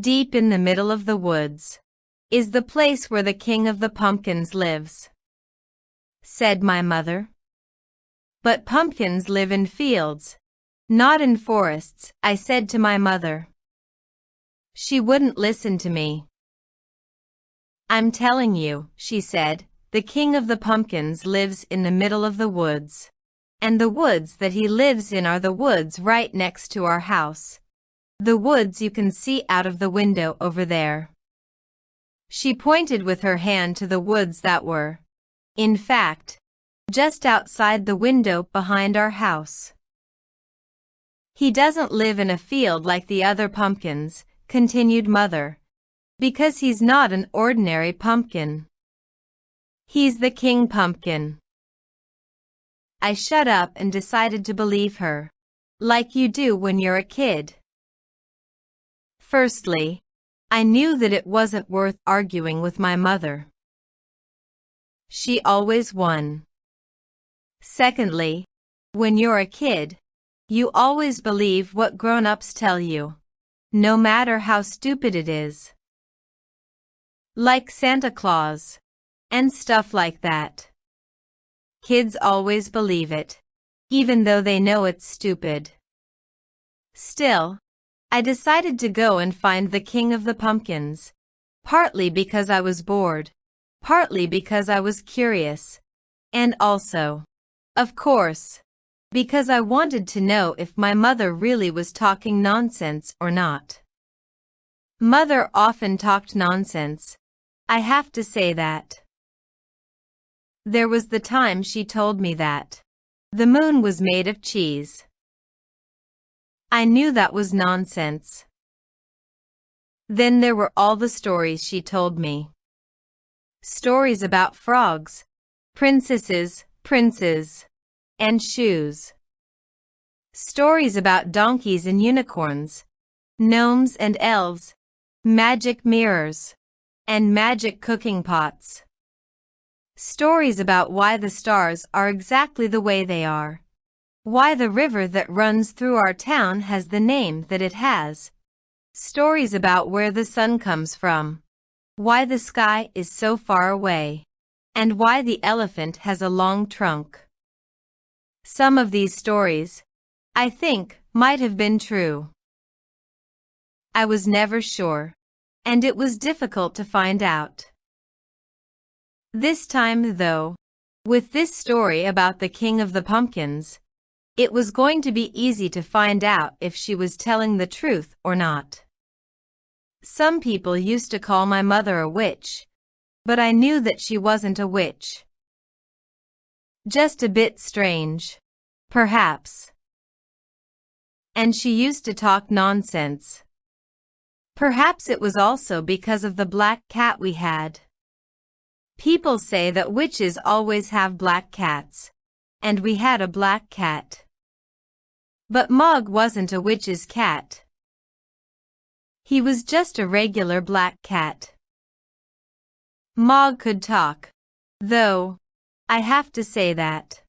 deep in the middle of the woods, is the place where the king of the pumpkins lives," said my mother. "But pumpkins live in fields, not in forests," I said to my mother. She wouldn't listen to me. "I'm telling you," she said, "the king of the pumpkins lives in the middle of the woods. And the woods that he lives in are the woods right next to our house. The woods you can see out of the window over there." She pointed with her hand to the woods that were, in fact, just outside the window behind our house. "He doesn't live in a field like the other pumpkins," continued Mother, "because he's not an ordinary pumpkin. He's the king pumpkin." I shut up and decided to believe her, like you do when you're a kid. Firstly, I knew that it wasn't worth arguing with my mother. She always won. Secondly, when you're a kid, you always believe what grown-ups tell you, no matter how stupid it is. Like Santa Claus, and stuff like that. Kids always believe it, even though they know it's stupid. Still, I decided to go and find the king of the pumpkins, partly because I was bored, partly because I was curious, and also, of course, because I wanted to know if my mother really was talking nonsense or not. Mother often talked nonsense, I have to say that. There was the time she told me that the moon was made of cheese. I knew that was nonsense. Then there were all the stories she told me. Stories about frogs, princesses, princes, and shoes. Stories about donkeys and unicorns, gnomes and elves, magic mirrors, and magic cooking pots. Stories about why the stars are exactly the way they are, why the river that runs through our town has the name that it has, stories about where the sun comes from, why the sky is so far away, and why the elephant has a long trunk. Some of these stories, I think, might have been true. I was never sure, and it was difficult to find out. This time, though, with this story about the king of the pumpkins, it was going to be easy to find out if she was telling the truth or not. Some people used to call my mother a witch, but I knew that she wasn't a witch. Just a bit strange, perhaps. And she used to talk nonsense. Perhaps it was also because of the black cat we had. People say that witches always have black cats, and we had a black cat. But Mog wasn't a witch's cat. He was just a regular black cat. Mog could talk, though, I have to say that.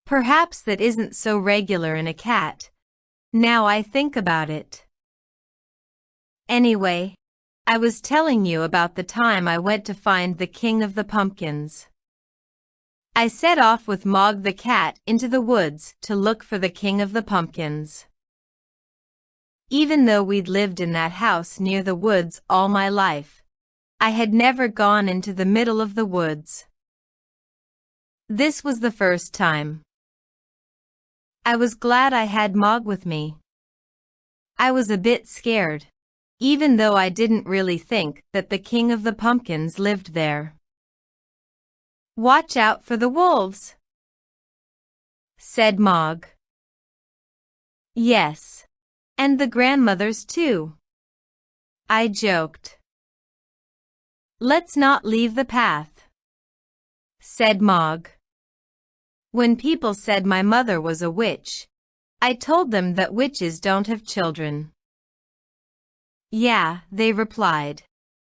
Perhaps that isn't so regular in a cat, now I think about it. Anyway, I was telling you about the time I went to find the king of the pumpkins. I set off with Mog the cat into the woods to look for the king of the pumpkins. Even though we'd lived in that house near the woods all my life, I had never gone into the middle of the woods. This was the first time. I was glad I had Mog with me. I was a bit scared, even though I didn't really think that the king of the pumpkins lived there. "Watch out for the wolves," said Mog. "Yes, and the grandmothers too," I joked. "Let's not leave the path," said Mog. When people said my mother was a witch, I told them that witches don't have children. "Yeah," they replied.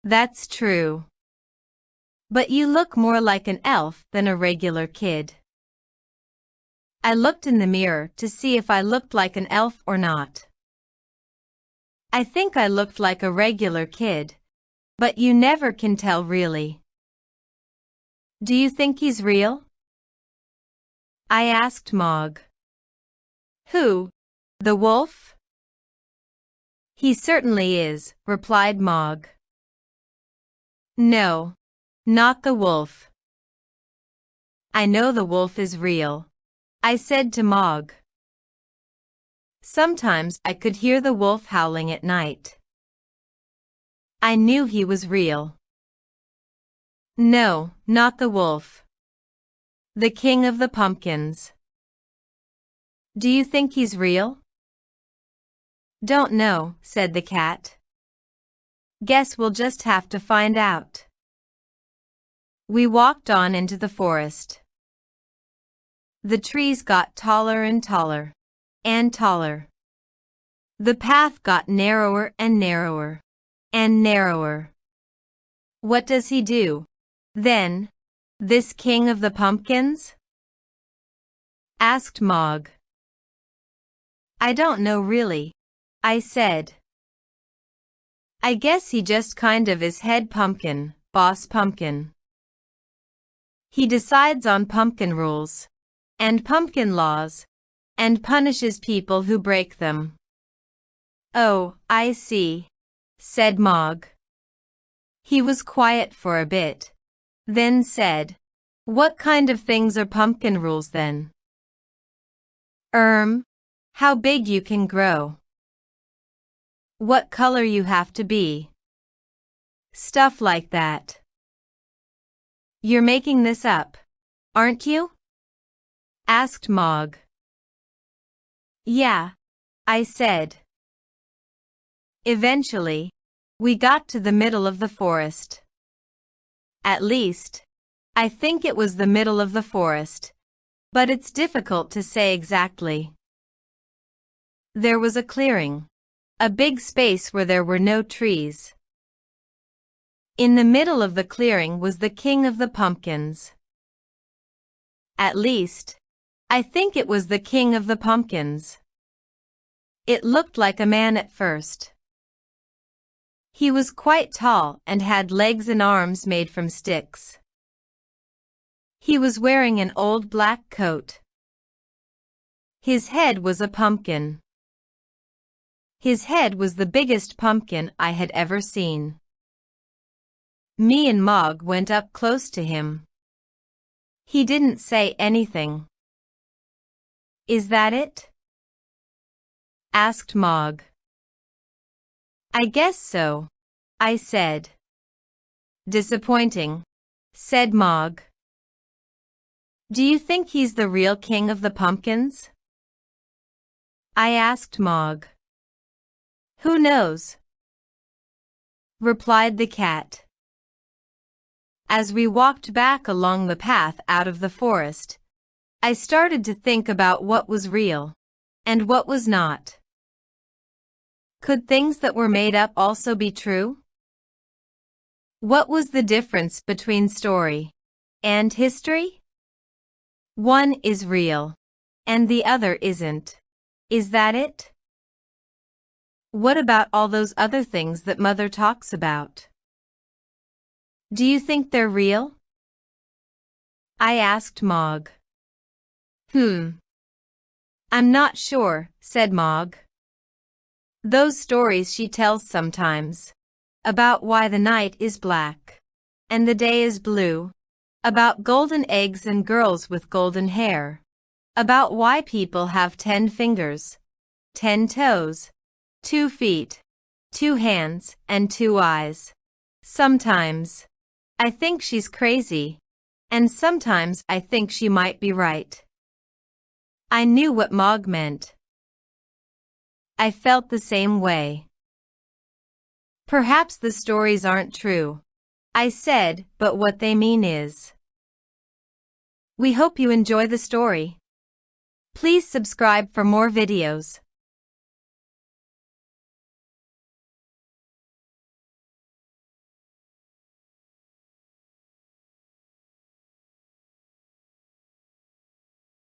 "That's true. But you look more like an elf than a regular kid." I looked in the mirror to see if I looked like an elf or not. I think I looked like a regular kid, but you never can tell really. Do you think he's real? I asked Mog. Who? The wolf? He certainly is, replied Mog. No, not the wolf. I know the wolf is real, I said to Mog. Sometimes I could hear the wolf howling at night. I knew he was real. No, not the wolf. The king of the pumpkins. Do you think he's real? Don't know, said the cat. Guess we'll just have to find out. We walked on into the forest. The trees got taller and taller, and taller. The path got narrower and narrower, and narrower. What does he do, then, this king of the pumpkins? Asked Mog. I don't know really, I said. I guess he just kind of is head pumpkin, boss pumpkin. He decides on pumpkin rules, and pumpkin laws, and punishes people who break them. Oh, I see, said Mog. He was quiet for a bit, then said, What kind of things are pumpkin rules then? How big you can grow. What color you have to be. Stuff like that. You're making this up, aren't you? Asked Mog. Yeah, I said. Eventually, we got to the middle of the forest. At least, I think it was the middle of the forest, but it's difficult to say exactly. There was a clearing, a big space where there were no trees. In the middle of the clearing was the king of the pumpkins. At least, I think it was the king of the pumpkins. It looked like a man at first. He was quite tall and had legs and arms made from sticks. He was wearing an old black coat. His head was a pumpkin. His head was the biggest pumpkin I had ever seen. Me and Mog went up close to him. He didn't say anything. Is that it? Asked Mog. I guess so, I said. Disappointing, said Mog. Do you think he's the real king of the pumpkins? I asked Mog. Who knows? Replied the cat. As we walked back along the path out of the forest, I started to think about what was real and what was not. Could things that were made up also be true? What was the difference between story and history? One is real, and the other isn't. Is that it? What about all those other things that Mother talks about? Do you think they're real? I asked Mog. I'm not sure, said Mog. Those stories she tells sometimes, about why the night is black, and the day is blue, about golden eggs and girls with golden hair, about why people have 10 fingers, 10 toes, 2 feet, 2 hands, and 2 eyes. Sometimes, I think she's crazy, and sometimes I think she might be right. I knew what Mog meant. I felt the same way. Perhaps the stories aren't true, I said, but what they mean is. We hope you enjoy the story. Please subscribe for more videos.